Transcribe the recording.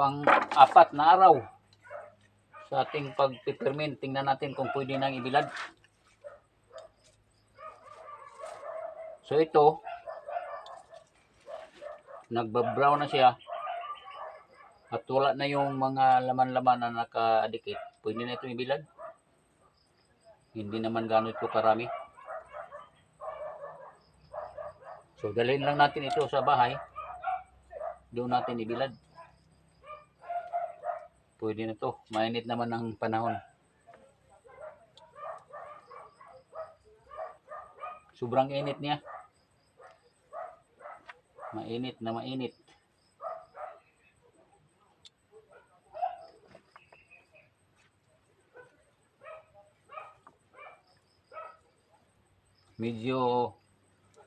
pang-apat na araw sa ating pag-peppermint. Tingnan natin kung pwede nang ibilad. So ito, nagba-brown na siya at wala na yung mga laman-laman na nakadikit. Pwede na ito ibilad. Hindi naman gano'n ito karami. So dalhin lang natin ito sa bahay. Doon natin ibilad. Pwede na to. Mainit naman ang panahon. Sobrang init niya. Mainit na mainit. Medyo